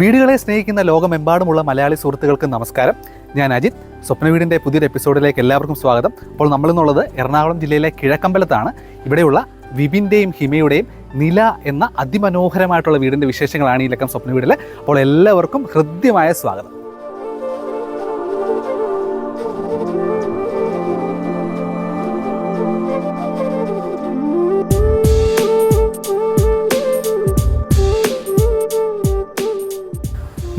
വീടുകളെ സ്നേഹിക്കുന്ന ലോകമെമ്പാടുമുള്ള മലയാളി സുഹൃത്തുക്കൾക്ക് നമസ്കാരം. ഞാൻ അജിത്. സ്വപ്ന വീടിൻ്റെ പുതിയൊരു എപ്പിസോഡിലേക്ക് എല്ലാവർക്കും സ്വാഗതം. അപ്പോൾ നമ്മളിന്നുള്ളത് എറണാകുളം ജില്ലയിലെ കിഴക്കമ്പലത്താണ്. ഇവിടെയുള്ള വിപിൻ്റെയും ഹിമയുടെയും നില എന്ന അതിമനോഹരമായിട്ടുള്ള വീടിൻ്റെ വിശേഷങ്ങളാണ് ഈ ലക്കം സ്വപ്ന വീടിൽ. അപ്പോൾ എല്ലാവർക്കും ഹൃദ്യമായ സ്വാഗതം.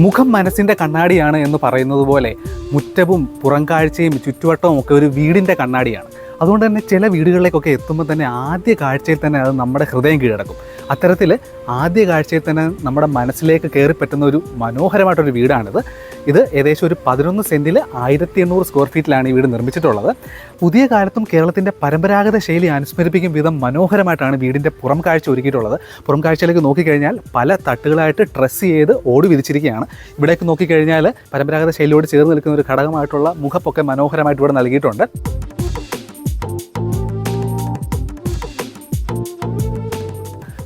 മുഖം മനസ്സിൻ്റെ കണ്ണാടിയാണ് എന്ന് പറയുന്നത് പോലെ മുറ്റവും പുറംകാഴ്ചയും ചുറ്റുവട്ടവും ഒക്കെ ഒരു വീടിൻ്റെ കണ്ണാടിയാണ്. അതുകൊണ്ട് തന്നെ ചില വീടുകളിലേക്കൊക്കെ എത്തുമ്പോൾ തന്നെ ആദ്യ കാഴ്ചയിൽ തന്നെ അത് നമ്മുടെ ഹൃദയം കീഴടക്കും. അത്തരത്തിൽ ആദ്യ കാഴ്ചയിൽ തന്നെ നമ്മുടെ മനസ്സിലേക്ക് കയറി പറ്റുന്ന ഒരു മനോഹരമായിട്ടൊരു വീടാണിത്. ഇത് ഏകദേശം ഒരു 11 സെൻറ്റിൽ 1800 സ്ക്വയർ ഫീറ്റിലാണ് ഈ വീട് നിർമ്മിച്ചിട്ടുള്ളത്. പുതിയ കാലത്തും കേരളത്തിൻ്റെ പരമ്പരാഗത ശൈലി അനുസ്മരിപ്പിക്കും വിധം മനോഹരമായിട്ടാണ് വീടിൻ്റെ പുറം കാഴ്ച ഒരുക്കിയിട്ടുള്ളത്. പുറം കാഴ്ചയിലേക്ക് നോക്കിക്കഴിഞ്ഞാൽ പല തട്ടുകളായിട്ട് ഡ്രസ്സ് ചെയ്ത് ഓടി വിരിച്ചിരിക്കുകയാണ്. ഇവിടേക്ക് നോക്കിക്കഴിഞ്ഞാൽ പരമ്പരാഗത ശൈലിയോട് ചേർന്ന് നിൽക്കുന്ന ഒരു ഘടകമായിട്ടുള്ള മുഖപ്പൊക്കെ മനോഹരമായിട്ട് ഇവിടെ നൽകിയിട്ടുണ്ട്.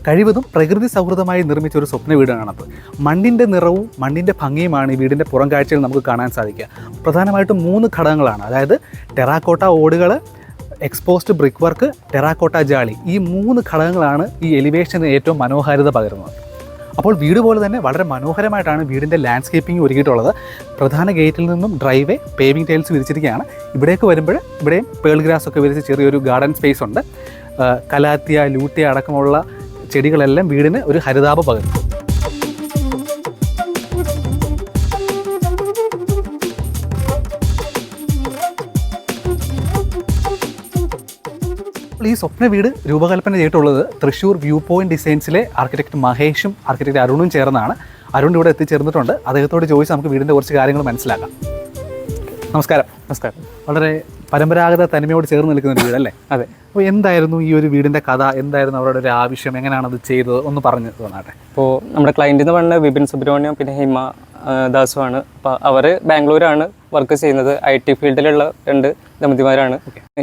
കഴിവതും പ്രകൃതി സൗഹൃദമായി നിർമ്മിച്ച ഒരു സ്വപ്ന വീടാണത്. മണ്ണിൻ്റെ നിറവും മണ്ണിൻ്റെ ഭംഗിയുമാണ് ഈ വീടിൻ്റെ പുറം കാഴ്ചയിൽ നമുക്ക് കാണാൻ സാധിക്കുക. പ്രധാനമായിട്ടും 3 ഘടകങ്ങളാണ്. അതായത് ടെറാക്കോട്ട ഓടുകൾ, exposed brick work, terracotta jali. ഈ 3 ഘടകങ്ങളാണ് ഈ എലിവേഷന് ഏറ്റവും മനോഹാരിത പകരുന്നത്. അപ്പോൾ വീട് പോലെ തന്നെ വളരെ മനോഹരമായിട്ടാണ് വീടിൻ്റെ ലാൻഡ്സ്കേപ്പിംഗ് ഒരുക്കിയിട്ടുള്ളത്. പ്രധാന ഗേറ്റിൽ നിന്നും ഡ്രൈവേ പേവിംഗ് ടൈൽസ് വിരിച്ചിരിക്കുകയാണ്. ഇവിടേക്ക് വരുമ്പോൾ ഇവിടെയും പേൾ ഗ്രാസ് ഒക്കെ വിരിച്ച് ചെറിയൊരു ഗാർഡൻ സ്പേസ് ഉണ്ട്. കലാത്തിയ, ലൂട്ടിയ അടക്കമുള്ള ചെടികളെല്ലാം വീടിന് ഒരു ഹരിതാപ പകരും. ഈ സ്വപ്ന വീട് രൂപകൽപ്പന ചെയ്തിട്ടുള്ളത് തൃശ്ശൂർ വ്യൂ പോയിന്റ് ഡിസൈൻസിലെ ആർക്കിടെക്ട് മഹേഷും ആർക്കിടെക്ട് അരുണും ചേർന്നാണ്. അരുൺ ഇവിടെ എത്തിച്ചേർന്നിട്ടുണ്ട്. അദ്ദേഹത്തോട് ചോദിച്ച് നമുക്ക് വീടിൻ്റെ കുറച്ച് കാര്യങ്ങൾ മനസ്സിലാക്കാം. നമസ്കാരം. നമസ്കാരം. വളരെ പരമ്പരാഗത തനിമയോട് ചേർന്ന് നിൽക്കുന്ന ഒരു വീടല്ലേ? അതെ. അപ്പോൾ എന്തായിരുന്നു ഈ ഒരു വീടിൻ്റെ കഥ? എന്തായിരുന്നു അവരുടെ ഒരു ആവശ്യം? എങ്ങനെയാണ് അത് ചെയ്തത്? ഒന്ന് പറഞ്ഞു തന്നാട്ടെ. ഇപ്പോൾ നമ്മുടെ ക്ലയൻറ്റ് എന്ന് പറഞ്ഞാൽ വിപിൻ സുബ്രഹ്മണ്യം പിന്നെ ഹിമ ദാസുമാണ്. അപ്പോൾ അവർ ബാംഗ്ലൂരാണ് വർക്ക് ചെയ്യുന്നത്. IT ഫീൽഡിലുള്ള 2 ദമ്പതിമാരാണ്.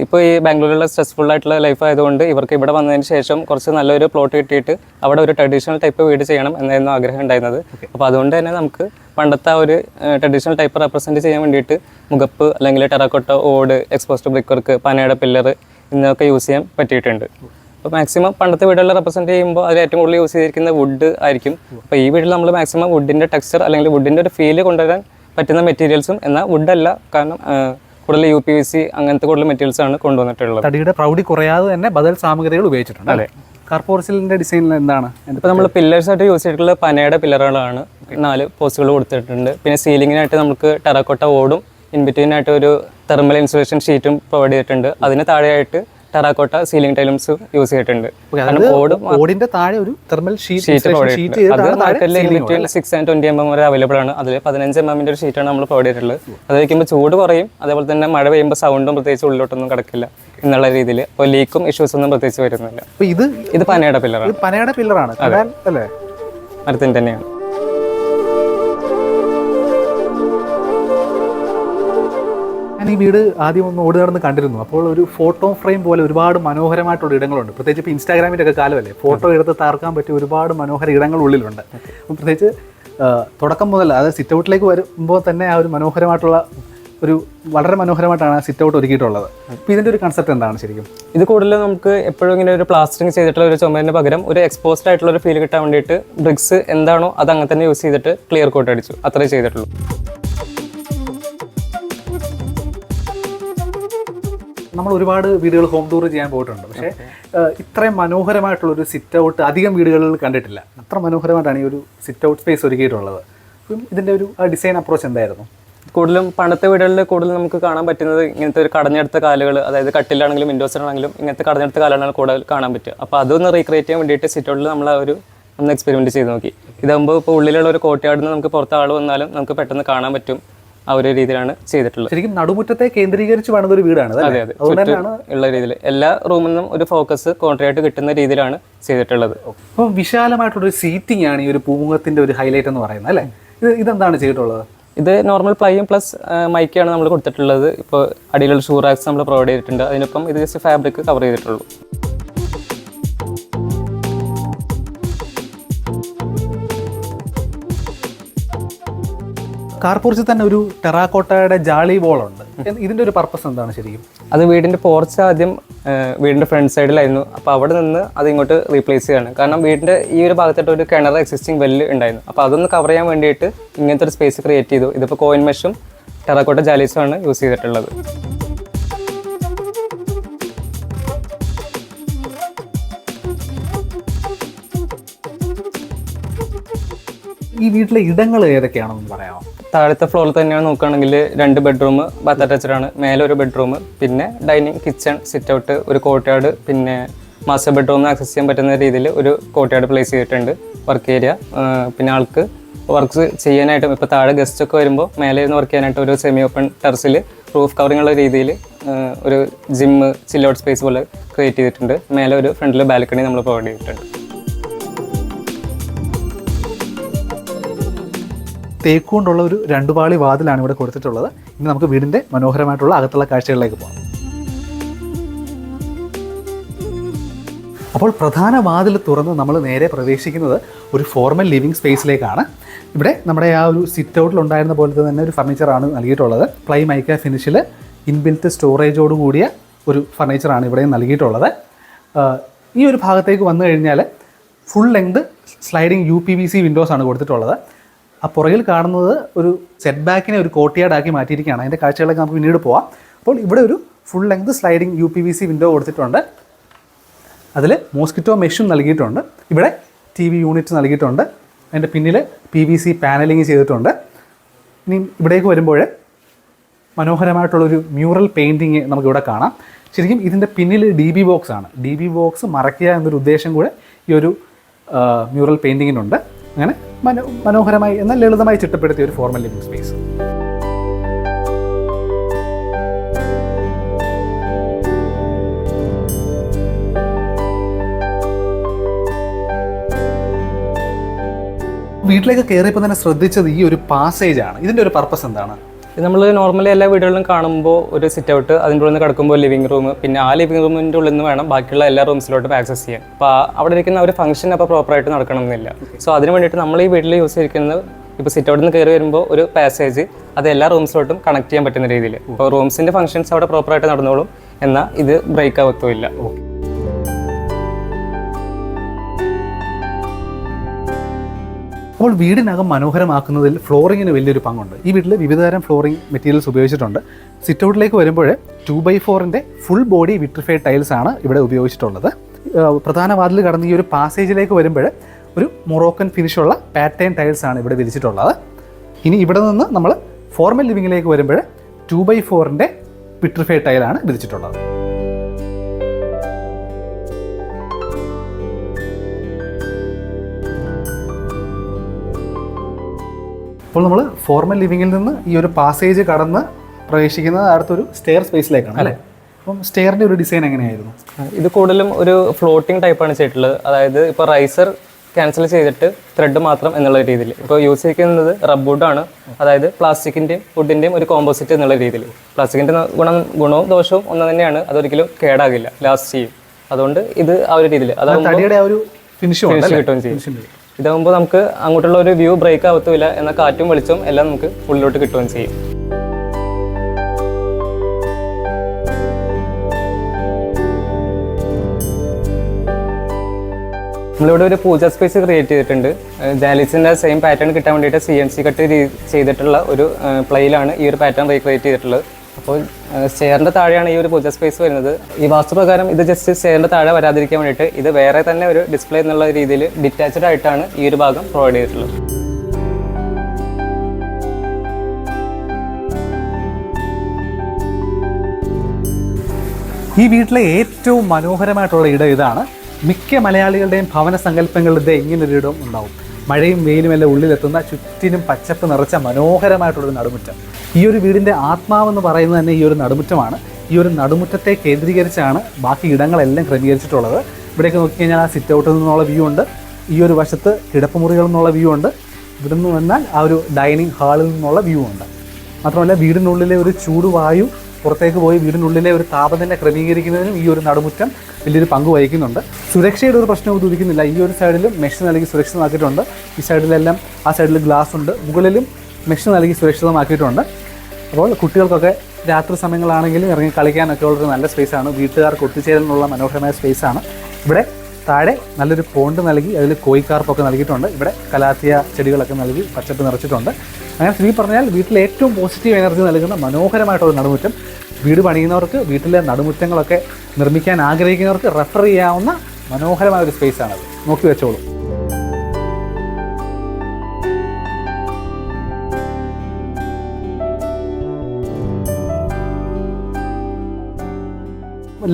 ഇപ്പോൾ ഈ ബാംഗ്ലൂരിലുള്ള സ്ട്രെസ്ഫുൾ ആയിട്ടുള്ള ലൈഫ് ആയതുകൊണ്ട് ഇവർക്ക് ഇവിടെ വന്നതിന് ശേഷം കുറച്ച് നല്ലൊരു പ്ലോട്ട് കിട്ടിയിട്ട് അവിടെ ഒരു ട്രഡീഷണൽ ടൈപ്പ് വീട് ചെയ്യണം എന്നായിരുന്നു ആഗ്രഹം ഉണ്ടായിരുന്നത്. അപ്പോൾ അതുകൊണ്ട് തന്നെ നമുക്ക് പണ്ടത്തെ ആ ഒരു ട്രഡീഷണൽ ടൈപ്പ് റെപ്രസെൻറ്റ് ചെയ്യാൻ വേണ്ടിയിട്ട് മുഖപ്പ് അല്ലെങ്കിൽ ടെറാക്കോട്ട ഓട്, എക്സ്പോസ്ഡ് ബ്രിക്ക് വർക്ക്, പനയുടെ പില്ലർ എന്നൊക്കെ യൂസ് ചെയ്യാൻ പറ്റിയിട്ടുണ്ട്. അപ്പോൾ മാക്സിമം പണ്ടത്തെ വീടുകളിൽ റെപ്രസെൻറ്റ് ചെയ്യുമ്പോൾ അതിൽ ഏറ്റവും കൂടുതൽ യൂസ് ചെയ്തിരിക്കുന്ന വുഡ് ആയിരിക്കും. അപ്പോൾ ഈ വീട്ടിൽ നമ്മൾ മാക്സിമം വുഡിൻ്റെ ടെക്സ്ചർ അല്ലെങ്കിൽ വുഡിൻ്റെ ഒരു ഫീല് കൊണ്ടുവരാൻ പറ്റുന്ന മെറ്റീരിയൽസും, എന്നാൽ വുഡല്ല, കാരണം കൂടുതൽ UPVC അങ്ങനത്തെ കൂടുതൽ മെറ്റീരിയൽസ് ആണ് കൊണ്ടുവന്നിട്ടുള്ളത്. തടിയുടെ പ്രൗഢി കുറയാതെ തന്നെ ബദൽ സാമഗ്രികൾ ഉപയോഗിച്ചിട്ടുണ്ട് അല്ലേ? കാർപോർസിലിൻ്റെ ഡിസൈനിൽ എന്താണ്? ഇപ്പോൾ നമ്മൾ പില്ലേഴ്സായിട്ട് യൂസ് ചെയ്തിട്ടുള്ള പനയുടെ പില്ലറുകളാണ്. 4 പോസ്റ്റുകൾ കൊടുത്തിട്ടുണ്ട്. പിന്നെ സീലിങ്ങിനായിട്ട് നമുക്ക് ടെറാക്കോട്ട ഓടും ഇൻബിറ്റ്വീനായിട്ട് ഒരു തെർമൽ ഇൻസുലേഷൻ ഷീറ്റും പ്രൊവൈഡ് ചെയ്തിട്ടുണ്ട്. അതിന് താഴെയായിട്ട് ടെറാക്കോട്ട സീലിംഗ് ടൈൽസ് യൂസ് ചെയ്തിട്ടുണ്ട്. ഓടിന്റെ താഴെ ഒരു തെർമൽ ഷീറ്റ് അത് മാർക്കറ്റിൽ ഇൻബിറ്റ്വീൻ 6 and 20 mm വരെ അവൈലബിൾ ആണ്. അതിൽ 15 mm ഒരു ഷീറ്റാണ് നമ്മൾ പ്രൊവൈഡ് ചെയ്തിട്ടുള്ളത്. അത് വയ്ക്കുമ്പോൾ ചൂട് കുറയും, അതേപോലെ തന്നെ മഴ പെയ്യുമ്പോൾ സൗണ്ടും പ്രത്യേകിച്ച് ഉള്ളിലോട്ടൊന്നും കിടക്കില്ല എന്നുള്ള രീതിയിൽ. അപ്പോൾ ലീക്കും ഇഷ്യൂസ് ഒന്നും പ്രത്യേകിച്ച് വരുന്നില്ല. ഇത് പനയുടെ പില്ലറാണ്. പനയുടെ പില്ലറാണ് അല്ലേ? മരത്തിന് തന്നെയാണ്. ഞാൻ ഈ വീട് ആദ്യം ഒന്ന് ഓടി നടന്ന് കണ്ടിരുന്നു. അപ്പോൾ ഒരു ഫോട്ടോ ഫ്രെയിം പോലെ ഒരുപാട് മനോഹരമായിട്ടുള്ള ഇടങ്ങളുണ്ട്. പ്രത്യേകിച്ച് ഇപ്പോൾ ഇൻസ്റ്റാഗ്രാമിൻ്റെ ഒക്കെ കാലമല്ലേ, ഫോട്ടോ എടുത്ത് താർക്കാൻ പറ്റിയ ഒരുപാട് മനോഹര ഇടങ്ങൾ ഉള്ളിലുണ്ട്. പ്രത്യേകിച്ച് തുടക്കം മുതൽ, അതായത് സിറ്റ് ഔട്ടിലേക്ക് വരുമ്പോൾ തന്നെ ആ ഒരു മനോഹരമായിട്ടുള്ള വളരെ മനോഹരമായിട്ടാണ് സിറ്റ് ഔട്ട് ഒരുക്കിയിട്ടുള്ളത്. അപ്പോൾ ഇതിൻ്റെ ഒരു കൺസെപ്റ്റ് എന്താണ് ശരിക്കും? ഇത് കൂടുതൽ നമുക്ക് എപ്പോഴും ഇങ്ങനെ ഒരു പ്ലാസ്റ്ററിങ് ചെയ്തിട്ടുള്ള ഒരു ചുമരിന് പകരം ഒരു എക്സ്പോസ്ഡ് ആയിട്ടുള്ള ഒരു ഫീൽ കിട്ടാൻ വേണ്ടിയിട്ട് ബ്രിക്സ് എന്താണോ അത് അങ്ങനെ തന്നെ യൂസ് ചെയ്തിട്ട് ക്ലിയർ കോട്ട് അടിച്ചു, അത്രേ ചെയ്തിട്ടുള്ളൂ. നമ്മൾ ഒരുപാട് വീടുകൾ ഹോം ടൂർ ചെയ്യാൻ പോയിട്ടുണ്ട്. പക്ഷേ ഇത്രയും മനോഹരമായിട്ടുള്ളൊരു സിറ്റ് ഔട്ട് അധികം വീടുകളിൽ കണ്ടിട്ടില്ല. അത്ര മനോഹരമായിട്ടാണ് ഈ ഒരു സിറ്റ് ഔട്ട് സ്പേസ് ഒരുക്കിയിട്ടുള്ളത്. അപ്പം ഇതിൻ്റെ ഒരു ഡിസൈൻ അപ്രോച്ച് എന്തായിരുന്നു? കൂടുതലും പണ്ടത്തെ വീടുകളിൽ കൂടുതൽ നമുക്ക് കാണാൻ പറ്റുന്നത് ഇങ്ങനത്തെ ഒരു കടഞ്ഞെടുത്ത കാലുകൾ, അതായത് കട്ടിലാണെങ്കിലും വിൻഡോസിലാണെങ്കിലും ഇങ്ങനത്തെ കടഞ്ഞെടുത്ത കാലുകളാണ് കൂടുതൽ കാണാൻ പറ്റുക. അപ്പോൾ അതൊന്ന് റീക്രിയേറ്റ് ചെയ്യാൻ വേണ്ടിയിട്ട് സിറ്റ് ഔട്ടിൽ നമ്മൾ ഒന്ന് എക്സ്പെരിമെൻറ്റ് ചെയ്ത് നോക്കി. ഇതാകുമ്പോൾ ഇപ്പോൾ ഉള്ളിലുള്ള ഒരു കോട്ടയാടിൽ നിന്ന് നമുക്ക് പുറത്ത് ആൾ വന്നാലും നമുക്ക് പെട്ടെന്ന് കാണാൻ പറ്റും. ആ ഒരു രീതിയിലാണ് ചെയ്തിട്ടുള്ളത്. ശരിക്കും നടുമുറ്റത്തെ കേന്ദ്രീകരിച്ച് വേണ്ട ഒരു വീടാണ്. അതെ അതെ, ഉള്ള രീതിയിൽ എല്ലാ റൂമിൽ നിന്നും ഒരു ഫോക്കസ് കോൺട്രാക്ട് കിട്ടുന്ന രീതിയിലാണ് ചെയ്തിട്ടുള്ളത്. അപ്പോൾ വിശാലമായിട്ടുള്ളൊരു സീറ്റിംഗ് ആണ് ഈ ഒരു പൂമുഖത്തിന്റെ ഒരു ഹൈലൈറ്റ് എന്ന് പറയുന്നത് അല്ലേ? ഇതെന്താണ് ചെയ്തിട്ടുള്ളത്? ഇത് നോർമൽ പ്ലൈയും പ്ലസ് മൈക്കാണ് നമ്മൾ കൊടുത്തിട്ടുള്ളത്. ഇപ്പോൾ അടിയിലുള്ള ഷൂ റാക്സ് നമ്മൾ പ്രൊവൈഡ് ചെയ്തിട്ടുണ്ട്. അതിനൊപ്പം ഇത് ജസ്റ്റ് ഫാബ്രിക് കവർ ചെയ്തിട്ടുള്ളൂ. കാർ പോർച്ചിൽ തന്നെ ഒരു ടെറാക്കോട്ടയുടെ ജാളി വോളുണ്ട്. ഇതിൻ്റെ ഒരു പർപ്പസ് എന്താണ് ശരിക്കും? അത് വീടിൻ്റെ പോർച്ച് ആദ്യം വീടിൻ്റെ ഫ്രണ്ട് സൈഡിലായിരുന്നു. അപ്പോൾ അവിടെ നിന്ന് അത് ഇങ്ങോട്ട് റീപ്ലേസ് ചെയ്യാണ്. കാരണം വീടിൻ്റെ ഈ ഒരു ഭാഗത്തായിട്ട് ഒരു കിണർ എക്സിസ്റ്റിംഗ് വെല്ല് ഉണ്ടായിരുന്നു. അപ്പോൾ അതൊന്ന് കവർ ചെയ്യാൻ വേണ്ടിയിട്ട് ഇങ്ങനത്തെ ഒരു സ്പേസ് ക്രിയേറ്റ് ചെയ്തു. ഇതിപ്പോൾ കോയിൻ മെഷും ടെറാക്കോട്ട ജാലീസുമാണ് യൂസ് ചെയ്തിട്ടുള്ളത്. ഈ വീട്ടിലെ ഇടങ്ങൾ ഏതൊക്കെയാണെന്ന് പറയാമോ? താഴത്തെ ഫ്ലോറിൽ തന്നെയാണ് നോക്കുകയാണെങ്കിൽ 2 ബെഡ്റൂം, ബാത്ത് അറ്റാച്ച്ഡ് ആണ്. മേലെ ഒരു ബെഡ്റൂം, പിന്നെ ഡൈനിങ്, കിച്ചൺ, സിറ്റ് ഔട്ട്, ഒരു കോർട്ട്യാർഡ്, പിന്നെ മാസ്റ്റർ ബെഡ്റൂമിന് ആക്സസ് ചെയ്യാൻ പറ്റുന്ന രീതിയിൽ ഒരു കോർട്ട്യാർഡ് പ്ലേസ് ചെയ്തിട്ടുണ്ട്. വർക്ക് ഏരിയ, പിന്നെ ആൾക്ക് വർക്ക് ചെയ്യാനായിട്ടും ഇപ്പോൾ താഴെ ഗസ്റ്റ് ഒക്കെ വരുമ്പോൾ മേലെ ഇരുന്ന് വർക്ക് ചെയ്യാനായിട്ട് ഒരു സെമി ഓപ്പൺ ടെറസിൽ റൂഫ് കവറിംഗ് ഉള്ള രീതിയിൽ ഒരു ജിമ്മ്, ചിൽ ഔട്ട് സ്പേസ് പോലെ ക്രിയേറ്റ് ചെയ്തിട്ടുണ്ട്. മേലെ ഒരു ഫ്രണ്ടിൽ ബാൽക്കണി നമ്മൾ പ്രൊവൈഡ് ചെയ്തിട്ടുണ്ട്. തേക്കുകൊണ്ടുള്ള ഒരു 2 പാളി വാതിലാണ് ഇവിടെ കൊടുത്തിട്ടുള്ളത്. ഇനി നമുക്ക് വീടിൻ്റെ മനോഹരമായിട്ടുള്ള അകത്തുള്ള കാഴ്ചകളിലേക്ക് പോകാം. അപ്പോൾ പ്രധാന വാതിൽ തുറന്ന് നമ്മൾ നേരെ പ്രവേശിക്കുന്നത് ഒരു ഫോർമൽ ലിവിങ് സ്പേസിലേക്കാണ്. ഇവിടെ നമ്മുടെ ആ ഒരു സിറ്റ് ഔട്ടിലുണ്ടായിരുന്ന പോലത്തെ തന്നെ ഒരു ഫർണിച്ചറാണ് നൽകിയിട്ടുള്ളത്. പ്ലൈ മൈക്ക ഫിനിഷിൽ ഇൻബിൽറ്റ് സ്റ്റോറേജോട് കൂടിയ ഒരു ഫർണിച്ചറാണ് ഇവിടെ നൽകിയിട്ടുള്ളത്. ഈ ഒരു ഭാഗത്തേക്ക് വന്നു കഴിഞ്ഞാൽ ഫുൾ ലെങ്ത് സ്ലൈഡിങ് UPVC വിൻഡോസാണ് കൊടുത്തിട്ടുള്ളത്. ആ പുറകിൽ കാണുന്നത് ഒരു സെറ്റ് ബാക്കിനെ ഒരു കോർട്ട്യാർഡാക്കി മാറ്റിയിരിക്കുകയാണ്. അതിൻ്റെ കാഴ്ചകളൊക്കെ നമുക്ക് പിന്നീട് പോവാം. അപ്പോൾ ഇവിടെ ഒരു full length sliding UPVC window കൊടുത്തിട്ടുണ്ട്. അതിൽ മോസ്കിറ്റോ മെഷും നൽകിയിട്ടുണ്ട്. ഇവിടെ TV യൂണിറ്റ് നൽകിയിട്ടുണ്ട്. അതിൻ്റെ പിന്നിൽ PVC പാനലിങ് ചെയ്തിട്ടുണ്ട്. ഇനി ഇവിടേക്ക് വരുമ്പോൾ മനോഹരമായിട്ടുള്ളൊരു മ്യൂറൽ പെയിൻറ്റിങ് നമുക്കിവിടെ കാണാം. ശരിക്കും ഇതിൻ്റെ പിന്നിൽ DB ബോക്സാണ്. DB ബോക്സ് മറയ്ക്കുക എന്നൊരു ഉദ്ദേശം കൂടെ ഈ ഒരു മ്യൂറൽ പെയിൻറ്റിങ്ങിനുണ്ട്. അങ്ങനെ മനോഹരമായി എന്നാൽ ലളിതമായി ചിട്ടപ്പെടുത്തിയ ഒരു ഫോർമൽ ലിവിംഗ് സ്പേസ്. വീട്ടിലേക്ക് കയറിയപ്പോൾ തന്നെ ശ്രദ്ധിച്ചത് ഈ ഒരു പാസേജ് ആണ്. ഇതിൻ്റെ ഒരു പർപ്പസ് എന്താണ്? നമ്മൾ നോർമലി എല്ലാ വീടുകളിലും കാണുമ്പോൾ ഒരു സിറ്റ് ഔട്ട്, അതിൻ്റെ ഉള്ളിൽ നിന്ന് കിടക്കുമ്പോൾ ലിവിംഗ് റൂം, പിന്നെ ആ ലിവിംഗ് റൂമിൻ്റെ ഉള്ളിൽ നിന്ന് വേണം ബാക്കിയുള്ള എല്ലാ റൂംസിലോട്ടും ആക്സസ് ചെയ്യാൻ. അപ്പോൾ അവിടെ ഇരിക്കുന്ന ഒരു ഫംഗ്ഷൻ അപ്പോൾ പ്രോപ്പറായിട്ട് നടക്കണമെന്നില്ല. സോ അതിന് വേണ്ടിയിട്ട് നമ്മൾ ഈ വീട്ടിൽ യൂസ് ചെയ്തിരിക്കുന്നത് ഇപ്പോൾ സിറ്റ് ഔട്ടിൽ നിന്ന് കയറി വരുമ്പോൾ ഒരു പാസേജ്, അത് എല്ലാ റൂംസിലോട്ടും കണക്ട് ചെയ്യാൻ പറ്റുന്ന രീതിയിൽ. അപ്പോൾ റൂംസിൻ്റെ ഫംഗ്ഷൻസ് അവിടെ പ്രോപ്പറായിട്ട് നടന്നോളും, എന്നാൽ ഇത് ബ്രേക്ക് ആവത്തുമില്ല. അപ്പോൾ വീടിനകം മനോഹരമാക്കുന്നതിൽ ഫ്ലോറിങ്ങിന് വലിയൊരു പങ്കുണ്ട്. ഈ വീട്ടിൽ വിവിധതരം ഫ്ലോറിംഗ് മെറ്റീരിയൽസ് ഉപയോഗിച്ചിട്ടുണ്ട്. സിറ്റ് ഔട്ടിലേക്ക് വരുമ്പോൾ 2x4 full body vitrified tiles ആണ് ഇവിടെ ഉപയോഗിച്ചിട്ടുള്ളത്. പ്രധാന വാതിൽ കടന്ന് ഈ ഒരു പാസേജിലേക്ക് വരുമ്പോൾ ഒരു മൊറോക്കൻ ഫിനിഷുള്ള പാറ്റേൺ ടൈൽസ് ആണ് ഇവിടെ വിരിച്ചിട്ടുള്ളത്. ഇനി ഇവിടെ നിന്ന് നമ്മൾ ഫോർമൽ ലിവിങ്ങിലേക്ക് വരുമ്പോൾ 2x4 വിട്രിഫൈഡ് ടൈലാണ് വിരിച്ചിട്ടുള്ളത്. അപ്പോൾ നമ്മൾ ഫോർമൽ ലിവിങ്ങിൽ നിന്ന് ഈ ഒരു പാസേജ് കടന്ന് പ്രവേശിക്കുന്നത് അടുത്തൊരു സ്റ്റെയർ സ്പേസിലേക്കാണ് അല്ലേ? അപ്പം സ്റ്റെയറിൻ്റെ ഒരു ഡിസൈൻ എങ്ങനെയായിരുന്നു? ഇത് കൂടുതലും ഒരു ഫ്ലോട്ടിംഗ് ടൈപ്പാണ് ചെയ്തിട്ടുള്ളത്. അതായത് ഇപ്പോൾ റൈസർ ക്യാൻസൽ ചെയ്തിട്ട് ത്രെഡ് മാത്രം എന്നുള്ള രീതിയിൽ. ഇപ്പോൾ യൂസ് ചെയ്യുന്നത് റബ്ബ് വുഡാണ്. അതായത് പ്ലാസ്റ്റിക്കിൻ്റെയും വുഡിൻ്റെയും ഒരു കോമ്പോസിറ്റ് എന്നുള്ള രീതിയിൽ. പ്ലാസ്റ്റിക്കിൻ്റെ ഗുണവും ദോഷവും ഒന്ന് തന്നെയാണ്. അതൊരിക്കലും കേടാകില്ല, ലാസ്റ്റ് ചെയ്യും. അതുകൊണ്ട് ഇത് ആ ഒരു രീതിയിൽ തടിയുടെ ആ ഒരു ഫിനിഷ് കിട്ടുകയും ചെയ്യും. ഇതാകുമ്പോൾ നമുക്ക് അങ്ങോട്ടുള്ള ഒരു വ്യൂ ബ്രേക്ക് ആവത്തുമില്ല, എന്നാൽ കാറ്റും വെളിച്ചവും എല്ലാം നമുക്ക് ഉള്ളിലോട്ട് കിട്ടുകയും ചെയ്യും. നമ്മളിവിടെ ഒരു പൂജ സ്പേസ് ക്രിയേറ്റ് ചെയ്തിട്ടുണ്ട്. ജാലീസിൻ്റെ സെയിം പാറ്റേൺ കിട്ടാൻ വേണ്ടിയിട്ട് CNC കട്ട് ചെയ്തിട്ടുള്ള ഒരു പ്ലൈയിലാണ് ഈ ഒരു പാറ്റേൺ റീക്രിയേറ്റ് ചെയ്തിട്ടുള്ളത്. അപ്പോൾ സ്റ്റെയറിൻ്റെ താഴെയാണ് ഈ ഒരു പൂജ സ്പേസ് വരുന്നത്. ഈ വാസ്തുപ്രകാരം ഇത് ജസ്റ്റ് സ്റ്റെയറിൻ്റെ താഴെ വരാതിരിക്കാൻ വേണ്ടിയിട്ട് ഇത് വേറെ തന്നെ ഒരു ഡിസ്പ്ലേ എന്നുള്ള രീതിയിൽ ഡിറ്റാച്ച്ഡ് ആയിട്ടാണ് ഈ ഒരു ഭാഗം പ്രൊവൈഡ് ചെയ്തിട്ടുള്ളത്. ഈ വീട്ടിലെ ഏറ്റവും മനോഹരമായിട്ടുള്ള ഇടം ഇതാണ്. മിക്ക മലയാളികളുടെയും ഭവന സങ്കല്പങ്ങളുടെ ഇങ്ങനൊരു ഇടം ഉണ്ടാവും. മഴയും വെയിലും എല്ലാം ഉള്ളിലെത്തുന്ന ചുറ്റിനും പച്ചപ്പ് നിറച്ച മനോഹരമായിട്ടുള്ളൊരു നടുമുറ്റം. ഈ ഒരു വീടിൻ്റെ ആത്മാവെന്ന് പറയുന്നത് തന്നെ ഈ ഒരു നടുമുറ്റമാണ്. ഈ ഒരു നടുമുറ്റത്തെ കേന്ദ്രീകരിച്ചാണ് ബാക്കി ഇടങ്ങളെല്ലാം ക്രമീകരിച്ചിട്ടുള്ളത്. ഇവിടേക്ക് നോക്കിക്കഴിഞ്ഞാൽ ആ സിറ്റ് ഔട്ടിൽ നിന്നുള്ള വ്യൂ ഉണ്ട്. ഈ ഒരു വശത്ത് കിടപ്പുമുറികളിൽ നിന്നുള്ള വ്യൂ ഉണ്ട്. ഇവിടെ നിന്ന് വന്നാൽ ആ ഒരു ഡൈനിങ് ഹാളിൽ നിന്നുള്ള വ്യൂ ഉണ്ട്. മാത്രമല്ല വീടിനുള്ളിലെ ഒരു ചൂടുവായു പുറത്തേക്ക് പോയി വീടിനുള്ളിലെ ഒരു താപനില ക്രമീകരിക്കുന്നതിനും ഈ ഒരു നടുമുറ്റം വലിയൊരു പങ്ക് വഹിക്കുന്നുണ്ട്. സുരക്ഷയുടെ ഒരു പ്രശ്നവും ഉദിക്കുന്നില്ല. ഈ ഒരു സൈഡിലും മെഷ് നൽകി സുരക്ഷ നൽകിയിട്ടുണ്ട്. ഈ സൈഡിലെല്ലാം ആ സൈഡിൽ ഗ്ലാസ് ഉണ്ട്. മുകളിലും മെഷ് നൽകി സുരക്ഷിതമാക്കിയിട്ടുണ്ട്. അപ്പോൾ കുട്ടികൾക്കൊക്കെ രാത്രി സമയങ്ങളാണെങ്കിലും ഇറങ്ങി കളിക്കാനൊക്കെ ഉള്ളൊരു നല്ല സ്പേസാണ്. വീട്ടുകാർക്ക് ഒത്തുചേരലിനുള്ള മനോഹരമായ സ്പേസാണ്. ഇവിടെ താഴെ നല്ലൊരു പോണ്ട് നൽകി അതിൽ കോഴിക്കാർപ്പൊക്കെ നൽകിയിട്ടുണ്ട്. ഇവിടെ കലാത്തിയ ചെടികളൊക്കെ നൽകി പച്ചപ്പ് നിറച്ചിട്ടുണ്ട്. അങ്ങനെ ചുരുക്കി പറഞ്ഞാൽ വീട്ടിൽ ഏറ്റവും പോസിറ്റീവ് എനർജി നൽകുന്ന മനോഹരമായിട്ടുള്ള നടുമുറ്റം. വീട് പണിയുന്നവർക്ക്, വീട്ടിലെ നടുമുറ്റങ്ങളൊക്കെ നിർമ്മിക്കാൻ ആഗ്രഹിക്കുന്നവർക്ക് റെഫർ ചെയ്യാവുന്ന മനോഹരമായ ഒരു സ്പേസാണത്. നോക്കി വെച്ചോളൂ.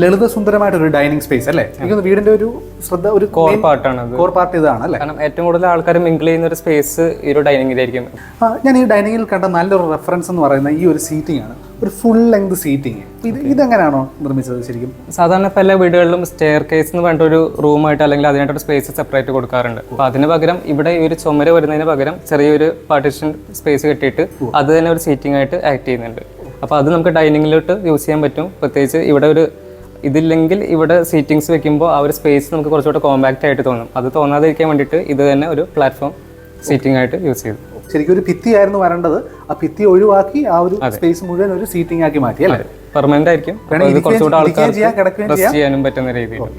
ലളിത സുന്ദരമായിട്ടൊരു ഡൈനിങ് സ്പേസ് അല്ലേ? എനിക്കൊന്ന് വീടിന്റെ ഒരു ശ്രദ്ധ, ഒരു കോർ പാർട്ടാണ്, കോർ പാർട്ട് ഇതാണ് അല്ലേ? കാരണം ഏറ്റവും കൂടുതൽ ആൾക്കാർ മിങ്കിൾ ചെയ്യുന്ന ഒരു സ്പേസ് ഈ ഒരു ഡൈനിങ്ങിലായിരിക്കും. ഞാൻ ഈ ഡൈനിങ്ങിൽ കണ്ട നല്ലൊരു റെഫറൻസ് എന്ന് പറയുന്നത് ഈ ഒരു സീറ്റിംഗ് ആണ്. ഒരു ഫുൾ ലെങ്ത് സീറ്റിംഗ്. ഇതെങ്ങനെയാണോ നിർമ്മിച്ചത് ശരിക്കും? സാധാരണ പല വീടുകളിലും സ്റ്റെയർ കേസ് എന്ന് പറഞ്ഞ ഒരു റൂമായിട്ട് അല്ലെങ്കിൽ അതിനായിട്ടൊരു സ്പേസ് സെപ്പറേറ്റ് കൊടുക്കാറുണ്ട്. അപ്പോൾ അതിന് പകരം ഇവിടെ ഈ ഒരു ചുമര് വരുന്നതിന് പകരം ചെറിയൊരു പാർട്ടീഷൻ സ്പേസ് കെട്ടിയിട്ട് അത് തന്നെ ഒരു സീറ്റിംഗ് ആയിട്ട് ആക്ട് ചെയ്യുന്നുണ്ട്. അപ്പോൾ അത് നമുക്ക് ഡൈനിങ്ങിലോട്ട് യൂസ് ചെയ്യാൻ പറ്റും. പ്രത്യേകിച്ച് ഇവിടെ ഒരു ഇതില്ലെങ്കിൽ ഇവിടെ സീറ്റിങ്സ് വെക്കുമ്പോൾ ആ ഒരു സ്പേസ് നമുക്ക് കുറച്ചുകൂടെ കോമ്പാക്റ്റ് ആയിട്ട് തോന്നും. അത് തോന്നാതിരിക്കാൻ വേണ്ടിയിട്ട് ഇത് തന്നെ ഒരു പ്ലാറ്റ്ഫോം സീറ്റിംഗ് ആയിട്ട് യൂസ് ചെയ്തു. ശരിക്കും ഒരു ഭിത്തി ആയിരുന്നു വരേണ്ടത്. ആ ഭിത്തി ഒഴിവാക്കി ആ ഒരു സ്പേസ് മുഴുവൻ ഒരു സീറ്റിംഗ് ആക്കി മാറ്റി അല്ലേ? പെർമനന്റ് ആയിരിക്കും. കുറച്ചുകൂടെ ആൾക്കാർക്ക് റെസ്റ്റ് ചെയ്യാനും പറ്റുന്ന രീതിയിൽ.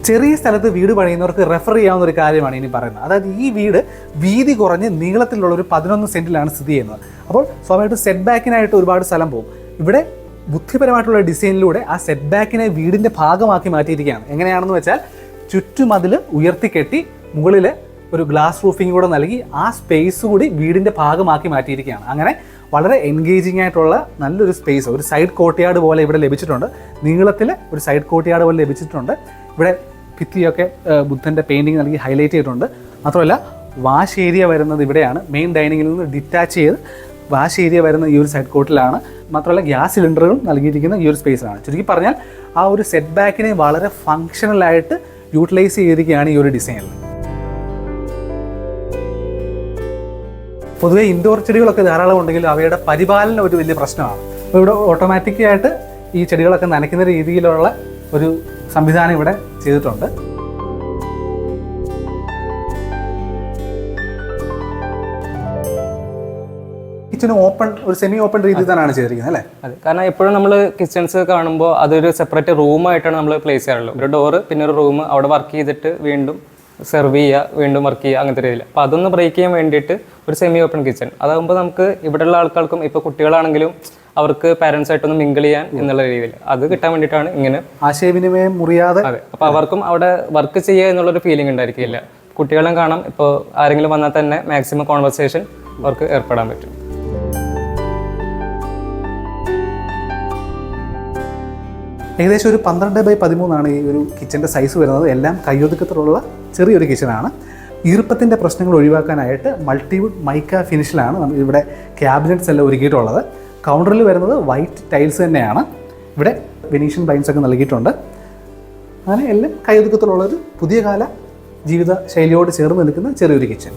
ചെറിയ സ്ഥലത്ത് വീട് പണിയുന്നവർക്ക് റെഫർ ചെയ്യാവുന്ന ഒരു കാര്യമാണ് ഇനി പറയുന്നത്. അതായത് ഈ വീട് വീതി കുറഞ്ഞ് നീളത്തിലുള്ള ഒരു 11 സെൻറ്റിലാണ് സ്ഥിതി ചെയ്യുന്നത്. അപ്പോൾ സ്വാഭാവികമായിട്ടും സെറ്റ് ബാക്കിനായിട്ട് ഒരുപാട് സ്ഥലം പോകും. ഇവിടെ ബുദ്ധിപരമായിട്ടുള്ള ഡിസൈനിലൂടെ ആ സെറ്റ് ബാക്കിനെ വീടിൻ്റെ ഭാഗമാക്കി മാറ്റിയിരിക്കുകയാണ്. എങ്ങനെയാണെന്ന് വെച്ചാൽ ചുറ്റുമതിൽ ഉയർത്തിക്കെട്ടി മുകളിൽ ഒരു ഗ്ലാസ് റൂഫിംഗ് കൂടെ നൽകി ആ സ്പേസ് കൂടി വീടിൻ്റെ ഭാഗമാക്കി മാറ്റിയിരിക്കുകയാണ്. അങ്ങനെ വളരെ എൻഗേജിങ് ആയിട്ടുള്ള നല്ലൊരു സ്പേസ്, ഒരു സൈഡ് കോർട്ട്യാർഡ് പോലെ ഇവിടെ ലഭിച്ചിട്ടുണ്ട്. നീളത്തിൽ ഒരു സൈഡ് കോർട്ട്യാർഡ് പോലെ ലഭിച്ചിട്ടുണ്ട്. ഇവിടെ ഭിത്തിയൊക്കെ ബുദ്ധൻ്റെ പെയിൻറ്റിങ് നൽകി ഹൈലൈറ്റ് ചെയ്തിട്ടുണ്ട്. മാത്രമല്ല വാഷ് ഏരിയ വരുന്നത് ഇവിടെയാണ്. മെയിൻ ഡൈനിങ്ങിൽ നിന്ന് ഡിറ്റാച്ച് ചെയ്ത് വാഷ് ഏരിയ വരുന്ന ഈ ഒരു സൈഡ് കോർട്ടിലാണ്. മാത്രമല്ല ഗ്യാസ് സിലിണ്ടറുകളും നൽകിയിരിക്കുന്ന ഈ ഒരു സ്പേസിലാണ്. ചുരുക്കി പറഞ്ഞാൽ ആ ഒരു സെറ്റ് ബാക്കിനെ വളരെ ഫങ്ഷണലായിട്ട് യൂട്ടിലൈസ് ചെയ്തിരിക്കുകയാണ് ഈ ഒരു ഡിസൈനിൽ. പൊതുവേ ഇൻഡോർ ചെടികളൊക്കെ ധാരാളം ഉണ്ടെങ്കിൽ അവയുടെ പരിപാലനം ഒരു വലിയ പ്രശ്നമാണ്. അപ്പോൾ ഇവിടെ ഓട്ടോമാറ്റിക്കായിട്ട് ഈ ചെടികളൊക്കെ നനയ്ക്കുന്ന രീതിയിലുള്ള ഒരു സംവിധാനം ഇവിടെ ചെയ്തിട്ടുണ്ട്. കിച്ചൺ ഓപ്പൺ, ഒരു സെമി ഓപ്പൺ രീതിയിൽ തന്നെയാണ് ചെയ്തിരിക്കുന്നത് അല്ലേ? അതെ, കാരണം എപ്പോഴും നമ്മൾ കിച്ചൺസ് കാണുമ്പോൾ അതൊരു സെപ്പറേറ്റ് റൂമായിട്ടാണ് നമ്മൾ പ്ലേസ് ചെയ്യാറുള്ളത്. ഒരു ഡോറ്, പിന്നെ ഒരു റൂം, അവിടെ വർക്ക് ചെയ്തിട്ട് വീണ്ടും സെർവ് ചെയ്യുക, വീണ്ടും വർക്ക് ചെയ്യുക, അങ്ങനത്തെ രീതിയിൽ. അപ്പോൾ അതൊന്ന് ബ്രേക്ക് ചെയ്യാൻ വേണ്ടിയിട്ട് ഒരു സെമി ഓപ്പൺ കിച്ചൺ. അതാകുമ്പോൾ നമുക്ക് ഇവിടെയുള്ള ആൾക്കാർക്കും, ഇപ്പോൾ കുട്ടികളാണെങ്കിലും അവർക്ക് പാരൻസ് ആയിട്ടൊന്ന് മിങ്കിൾ ചെയ്യാൻ എന്നുള്ള രീതിയിൽ അത് കിട്ടാൻ വേണ്ടിയിട്ടാണ് ഇങ്ങനെ ആശയവിനിമയം മുറിയാതെ. അതെ, അപ്പോൾ അവർക്കും അവിടെ വർക്ക് ചെയ്യുക എന്നുള്ളൊരു ഫീലിംഗ് ഉണ്ടായിരിക്കില്ല. കുട്ടികളെ കാണാം, ഇപ്പോൾ ആരെങ്കിലും വന്നാൽ തന്നെ മാക്സിമം കോൺവെർസേഷൻ അവർക്ക് ഏർപ്പെടാൻ പറ്റും. ഏകദേശം ഒരു 12x13 ഈ ഒരു കിച്ചൻ്റെ സൈസ് വരുന്നത്. എല്ലാം കയ്യൊതുക്കത്തിലുള്ള ചെറിയൊരു കിച്ചനാണ്. ഈർപ്പത്തിൻ്റെ പ്രശ്നങ്ങൾ ഒഴിവാക്കാനായിട്ട് മൾട്ടിവുഡ് മൈക്ക ഫിനിഷിലാണ് നമ്മൾ ഇവിടെ ക്യാബിനറ്റ്സ് എല്ലാം ഒരുക്കിയിട്ടുള്ളത്. കൗണ്ടറിൽ വരുന്നത് വൈറ്റ് ടൈൽസ് തന്നെയാണ്. ഇവിടെ വെനീഷ്യൻ ബ്ലൈൻഡ്സ് ഒക്കെ നൽകിയിട്ടുണ്ട്. അങ്ങനെ എല്ലാം കയ്യൊതുക്കത്തിലുള്ളൊരു പുതിയ കാല ജീവിത ശൈലിയോട് ചേർന്ന് നിൽക്കുന്ന ചെറിയൊരു കിച്ചൻ.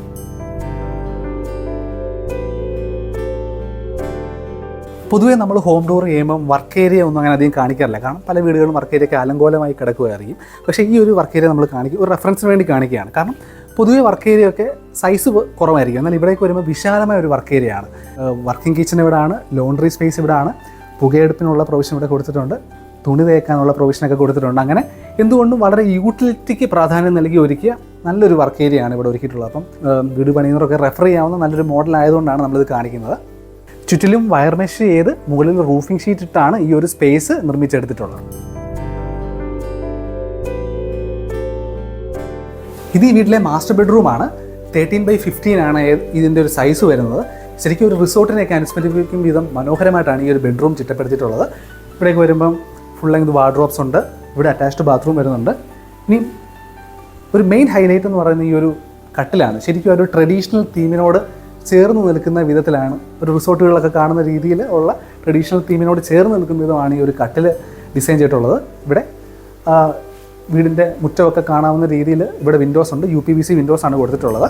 പൊതുവേ നമ്മൾ ഹോം ടൂർ ചെയ്യുമ്പം വർക്ക് ഏരിയ ഒന്നും അങ്ങനെ അധികം കാണിക്കാറില്ല. കാരണം പല വീടുകളും വർക്ക് ഏരിയയൊക്കെ അലങ്കോലമായി കിടക്കുകയായിരിക്കും. പക്ഷേ ഈ ഒരു വർക്ക് ഏരിയ നമ്മൾ കാണിക്കും, ഒരു റെഫറൻസിന് വേണ്ടി കാണിക്കുകയാണ്. കാരണം പൊതുവേ വർക്ക് ഏരിയ ഒക്കെ സൈസ് കുറവായിരിക്കും. എന്നാൽ ഇവിടേക്ക് വരുമ്പോൾ വിശാലമായ ഒരു വർക്ക് ഏരിയയാണ്. വർക്കിംഗ് കിച്ചൺ ഇവിടെയാണ്, ലോണ്ട്രി സ്പേസ് ഇവിടെയാണ്, പുകയെടുപ്പിനുള്ള പ്രൊവിഷൻ ഇവിടെ കൊടുത്തിട്ടുണ്ട്, തുണി തേക്കാനുള്ള പ്രൊവിഷനൊക്കെ കൊടുത്തിട്ടുണ്ട്. അങ്ങനെ എന്തുകൊണ്ടും വളരെ യൂട്ടിലിറ്റിക്ക് പ്രാധാന്യം നൽകി ഒരുക്കിയ നല്ലൊരു വർക്ക് ഏരിയയാണ് ഇവിടെ ഒരുക്കിയിട്ടുള്ളത്. അപ്പം വീട് പണിയുന്നവരൊക്കെ റെഫർ ചെയ്യാവുന്ന നല്ലൊരു മോഡൽ ആയതുകൊണ്ടാണ് നമ്മളിത് കാണിക്കുന്നത്. ചുറ്റിലും വയർ മെഷ് ചെയ്ത് മുകളിൽ റൂഫിംഗ് ഷീറ്റ് ഇട്ടാണ് ഈ ഒരു സ്പേസ് നിർമ്മിച്ചെടുത്തിട്ടുള്ളത്. ഇത് ഈ വീട്ടിലെ മാസ്റ്റർ ബെഡ്റൂമാണ്. 13x15 ആണ് ഇതിൻ്റെ ഒരു സൈസ് വരുന്നത്. ശരിക്കും ഒരു റിസോർട്ടിനെയൊക്കെ അനുസ്മരിപ്പിക്കും വിധം മനോഹരമായിട്ടാണ് ഈ ഒരു ബെഡ്റൂം ചിട്ടപ്പെടുത്തിയിട്ടുള്ളത്. ഇവിടേക്ക് വരുമ്പം ഫുൾ ലെങ്ത് വാർഡ്രോബ്സ് ഉണ്ട്. ഇവിടെ അറ്റാച്ച്ഡ് ബാത്റൂം വരുന്നുണ്ട്. ഇനി ഒരു മെയിൻ ഹൈലൈറ്റ് എന്ന് പറയുന്നത് ഈ ഒരു കട്ടിലാണ്. ശരിക്കും ഒരു ട്രഡീഷണൽ തീമിനോട് ചേർന്ന് നിൽക്കുന്ന വിധത്തിലാണ്, ഒരു റിസോർട്ടുകളിലൊക്കെ കാണുന്ന രീതിയിൽ ഉള്ള ട്രഡീഷണൽ തീമിനോട് ചേർന്ന് നിൽക്കുന്ന വിധമാണ് ഈ ഒരു കട്ടിൽ ഡിസൈൻ ചെയ്തിട്ടുള്ളത്. ഇവിടെ വീടിൻ്റെ മുറ്റമൊക്കെ കാണാവുന്ന രീതിയിൽ ഇവിടെ വിൻഡോസ് ഉണ്ട്. UPVC വിൻഡോസ് ആണ് കൊടുത്തിട്ടുള്ളത്.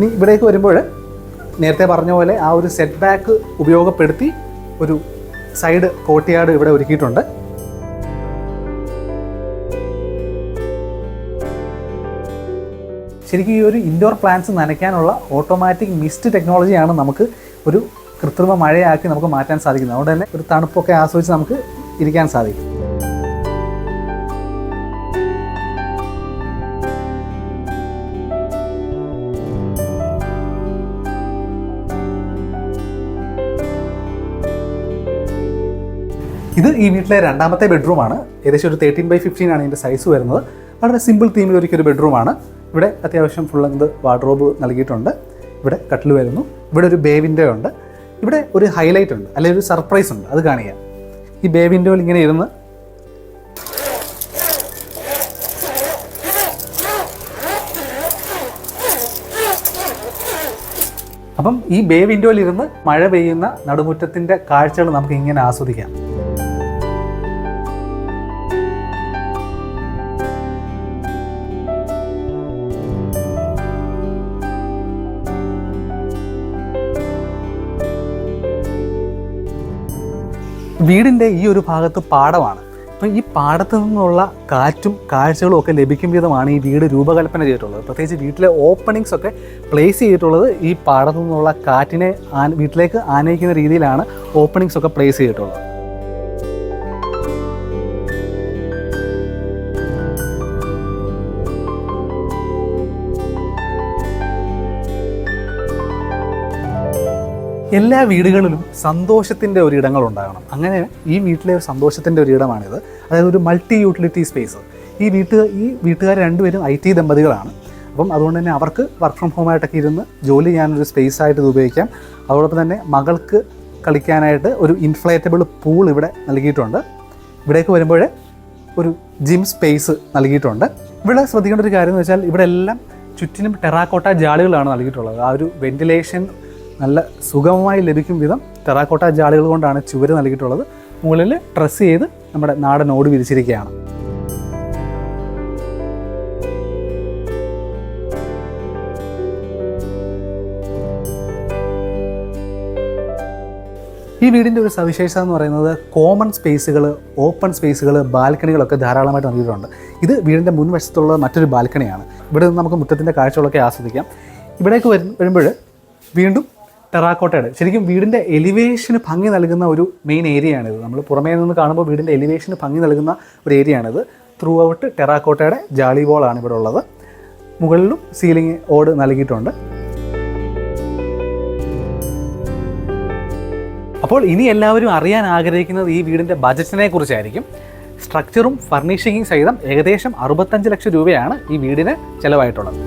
ഇനി ഇവിടേക്ക് വരുമ്പോൾ നേരത്തെ പറഞ്ഞ പോലെ ആ ഒരു സെറ്റ് ബാക്ക് ഉപയോഗപ്പെടുത്തി ഒരു സൈഡ് കോർട്ട്യാർഡ് ഇവിടെ ഒരുക്കിയിട്ടുണ്ട്. ശരിക്കും ഈ ഒരു ഇൻഡോർ പ്ലാന്റ്സ് നനയ്ക്കാനുള്ള ഓട്ടോമാറ്റിക് മിസ്റ്റ് ടെക്നോളജിയാണ് നമുക്ക് ഒരു കൃത്രിമ മഴയാക്കി നമുക്ക് മാറ്റാൻ സാധിക്കുന്നത്. അതുകൊണ്ട് തന്നെ ഒരു തണുപ്പൊക്കെ ആസ്വദിച്ച് നമുക്ക് ഇരിക്കാൻ സാധിക്കും. ഇത് ഈ വീട്ടിലെ രണ്ടാമത്തെ ബെഡ്റൂമാണ്. ഏകദേശം ഒരു 13x15 ആണ് ഇതിൻ്റെ സൈസ് വരുന്നത്. വളരെ സിമ്പിൾ തീമിൽ ഒരുക്കിയൊരു ബെഡ്റൂമാണ്. ഇവിടെ അത്യാവശ്യം ഫുൾ ലെങ്ത് വാർഡ്രോബ് നൽകിയിട്ടുണ്ട്. ഇവിടെ കട്ടിൽ വരുന്നു. ഇവിടെ ഒരു ബേ വിൻഡോ ഉണ്ട്. ഇവിടെ ഒരു ഹൈലൈറ്റ് ഉണ്ട്, അല്ലെങ്കിൽ ഒരു സർപ്രൈസ് ഉണ്ട്, അത് കാണിക്കാം. ഈ ബേ വിൻഡോയിൽ ഇങ്ങനെ ഇരുന്ന് അപ്പം ഈ ബേ വിൻഡോയിൽ ഇരുന്ന് മഴ പെയ്യുന്ന നടുമുറ്റത്തിൻ്റെ കാഴ്ചകൾ നമുക്ക് ഇങ്ങനെ ആസ്വദിക്കാം. വീടിൻ്റെ ഈ ഒരു ഭാഗത്ത് പാടമാണ്. അപ്പം ഈ പാടത്തു നിന്നുള്ള കാറ്റും കാഴ്ചകളും ഒക്കെ ലഭിക്കും വിധമാണ് ഈ വീട് രൂപകൽപ്പന ചെയ്തിട്ടുള്ളത്. പ്രത്യേകിച്ച് വീട്ടിലെ ഓപ്പണിങ്സ് ഒക്കെ പ്ലേസ് ചെയ്തിട്ടുള്ളത് ഈ പാടത്തു നിന്നുള്ള കാറ്റിനെ വീട്ടിലേക്ക് ആനയിക്കുന്ന രീതിയിലാണ് ഓപ്പണിങ്സ് ഒക്കെ പ്ലേസ് ചെയ്തിട്ടുള്ളത്. എല്ലാ വീടുകളിലും സന്തോഷത്തിൻ്റെ ഒരിടങ്ങൾ ഉണ്ടാകണം. അങ്ങനെ ഈ വീട്ടിലെ സന്തോഷത്തിൻ്റെ ഒരിടമാണിത്. അതായത് ഒരു മൾട്ടി യൂട്ടിലിറ്റി സ്പേസ്. ഈ വീട്ടുകാർ രണ്ടുപേരും IT ദമ്പതികളാണ്. അപ്പം അതുകൊണ്ട് തന്നെ അവർക്ക് വർക്ക് ഫ്രം ഹോമായിട്ടൊക്കെ ഇരുന്ന് ജോലി ചെയ്യാനൊരു സ്പേസ് ആയിട്ട് ഇത് ഉപയോഗിക്കാം. അതോടൊപ്പം തന്നെ മകൾക്ക് കളിക്കാനായിട്ട് ഒരു ഇൻഫ്ലേറ്റബിൾ പൂൾ ഇവിടെ നൽകിയിട്ടുണ്ട്. ഇവിടേക്ക് വരുമ്പോൾ ഒരു ജിം സ്പേസ് നൽകിയിട്ടുണ്ട്. ഇവിടെ ശ്രദ്ധിക്കേണ്ട ഒരു കാര്യം എന്ന് വെച്ചാൽ ഇവിടെ എല്ലാം ചുറ്റിനും ടെറാക്കോട്ട ജാളികളാണ് നൽകിയിട്ടുള്ളത്. ആ ഒരു വെന്റിലേഷൻ നല്ല സുഗമമായി ലഭിക്കും വിധം ടെറാക്കോട്ട ജാളികൾ കൊണ്ടാണ് ചുവര് നൽകിയിട്ടുള്ളത്. മുകളിൽ ട്രസ് ചെയ്ത് നമ്മുടെ നാടൻ ഓട് വിരിച്ചിരിക്കുകയാണ്. ഈ വീടിൻ്റെ ഒരു സവിശേഷത എന്ന് പറയുന്നത് കോമൺ സ്പേസുകൾ, ഓപ്പൺ സ്പേസുകൾ, ബാൽക്കണികളൊക്കെ ധാരാളമായിട്ട് നൽകിയിട്ടുണ്ട്. ഇത് വീടിൻ്റെ മുൻവശത്തുള്ള മറ്റൊരു ബാൽക്കണിയാണ്. ഇവിടെ നിന്ന് നമുക്ക് മുറ്റത്തിൻ്റെ കാഴ്ചകളൊക്കെ ആസ്വദിക്കാം. ഇവിടേക്ക് വരുമ്പോൾ വീണ്ടും ടെറാക്കോട്ടയുടെ ശരിക്കും വീടിൻ്റെ എലിവേഷന് ഭംഗി നൽകുന്ന ഒരു മെയിൻ ഏരിയയാണിത്. നമ്മൾ പുറമേ നിന്ന് കാണുമ്പോൾ വീടിൻ്റെ എലിവേഷന് ഭംഗി നൽകുന്ന ഒരു ഏരിയയാണിത്. ത്രൂ ഔട്ട് ടെറാക്കോട്ടയുടെ ജാളി വോളാണ് ഇവിടെ ഉള്ളത്. മുകളിലും സീലിംഗ് ഓട് നൽകിയിട്ടുണ്ട്. അപ്പോൾ ഇനി എല്ലാവരും അറിയാൻ ആഗ്രഹിക്കുന്നത് ഈ വീടിൻ്റെ ബജറ്റിനെ കുറിച്ചായിരിക്കും. സ്ട്രക്ചറും ഫർണിഷിങ്ങും സഹിതം ഏകദേശം 65 ലക്ഷം രൂപയാണ് ഈ വീടിന് ചിലവായിട്ടുള്ളത്.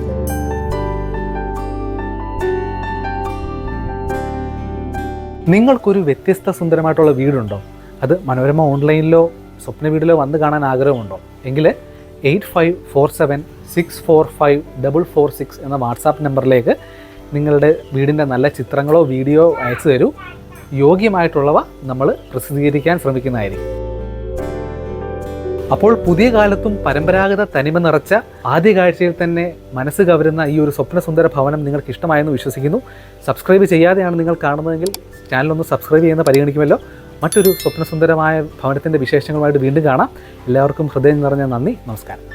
നിങ്ങൾക്കൊരു വ്യത്യസ്ത സുന്ദരമായിട്ടുള്ള വീടുണ്ടോ? അത് മനോരമ ഓൺലൈനിലോ സ്വപ്ന വീടിലോ വന്ന് കാണാൻ ആഗ്രഹമുണ്ടോ? എങ്കിൽ 8547645446 എന്ന വാട്സാപ്പ് നമ്പറിലേക്ക് നിങ്ങളുടെ വീടിൻ്റെ നല്ല ചിത്രങ്ങളോ വീഡിയോ അയച്ചു തരൂ. യോഗ്യമായിട്ടുള്ളവ നമ്മൾ പ്രസിദ്ധീകരിക്കാൻ ശ്രമിക്കുന്നതായിരിക്കും. അപ്പോൾ പുതിയ കാലത്തും പരമ്പരാഗത തനിമ നിറച്ച ആദ്യ കാഴ്ചയിൽ തന്നെ മനസ്സ് കവരുന്ന ഈ ഒരു സ്വപ്നസുന്ദര ഭവനം നിങ്ങൾക്ക് ഇഷ്ടമായെന്ന് വിശ്വസിക്കുന്നു. സബ്സ്ക്രൈബ് ചെയ്യാതെയാണ് നിങ്ങൾ കാണുന്നതെങ്കിൽ ചാനലൊന്ന് സബ്സ്ക്രൈബ് ചെയ്യുന്ന പരിഗണിക്കുമല്ലോ. മറ്റൊരു സ്വപ്നസുന്ദരമായ ഭവനത്തിൻ്റെ വിശേഷങ്ങളുമായിട്ട് വീണ്ടും കാണാം. എല്ലാവർക്കും ഹൃദയം നിറഞ്ഞ നന്ദി, നമസ്കാരം.